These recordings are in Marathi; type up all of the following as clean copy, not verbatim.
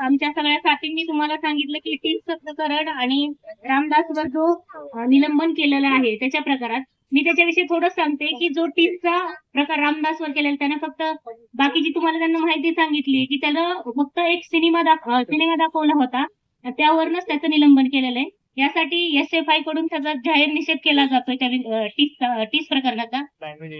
आमच्या सगळ्या साथींनी तुम्हाला सांगितलं की टीस प्रकरण आणि रामदासवर जो निलंबन केलेलं आहे त्याच्या प्रकारात मी त्याच्याविषयी थोडं सांगते की जो टीसचा प्रकार रामदासवर केलेला त्यानं फक्त बाकीची तुम्हाला त्यांना माहिती सांगितली की त्याला फक्त एक सिनेमा दाखवला होता, त्यावरूनच त्याचं निलंबन केलेलं आहे. यासाठी SFI कडून त्याचा जाहीर निषेध केला जातोय त्या टीस प्रकरणाचा.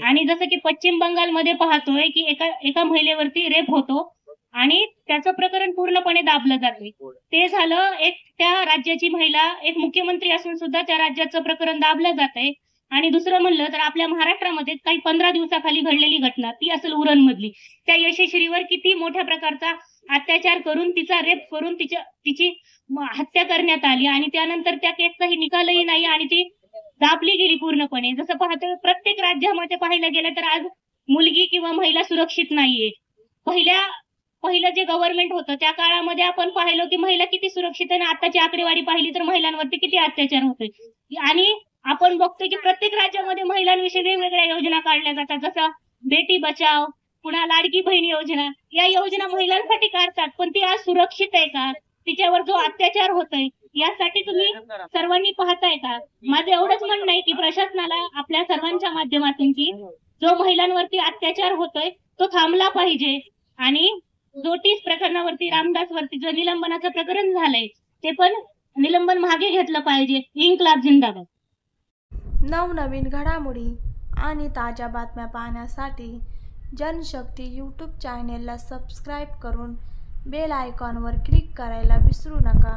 आणि जसं की पश्चिम बंगालमध्ये पाहतोय की एका महिलेवरती रेप होतो आणि त्याचं प्रकरण पूर्णपणे दाबलं जाते. ते झालं एक त्या राज्याची महिला एक मुख्यमंत्री असून सुद्धा त्या राज्याचं प्रकरण दाबलं जातंय. आणि दुसरं म्हणलं तर आपल्या महाराष्ट्रामध्ये काही 15 दिवसाखाली घडलेली घटना ती असेल उरणमधली. त्या यशस्वीवर किती मोठ्या प्रकारचा अत्याचार करून तिचा रेप करून तिची हत्या करण्यात आली आणि त्यानंतर त्या केसचाही निकालही नाही आणि ती दाबली गेली पूर्णपणे. जसं पाहतोय प्रत्येक राज्यामध्ये पाहिलं गेलं तर आज मुलगी किंवा महिला सुरक्षित नाहीये. पहिलं जे गव्हर्नमेंट होतं त्या काळामध्ये आपण पाहिलं की महिला किती सुरक्षित आहे आणि आताची आकडेवारी पाहिली तर महिलांवरती किती अत्याचार होतोय. आणि आपण बघतोय की प्रत्येक राज्यामध्ये महिलांविषयी वेगवेगळ्या योजना काढल्या जातात, जसं बेटी बचाव, पुन्हा लाडकी बहीण योजना. या योजना महिलांसाठी काढतात, पण ती आज सुरक्षित आहे का? तिच्यावर जो अत्याचार होतोय यासाठी तुम्ही सर्वांनी पाहताय का? माझं एवढंच म्हणणं आहे की प्रशासनाला आपल्या सर्वांच्या माध्यमातून की जो महिलांवरती अत्याचार होतोय तो थांबला पाहिजे आणि जो टीस प्रकरणावरती रामदासवरती जो निलंबनाचं प्रकरण झालंय ते पण निलंबन मागे घेतलं पाहिजे. इन्क्लाब जिंदाबाद. नवनवीन घडामोडी आणि ताज्या बातम्या पाहण्यासाठी जनशक्ती यूट्यूब चॅनेलला सबस्क्राईब करून बेल आयकॉनवर क्लिक करायला विसरू नका.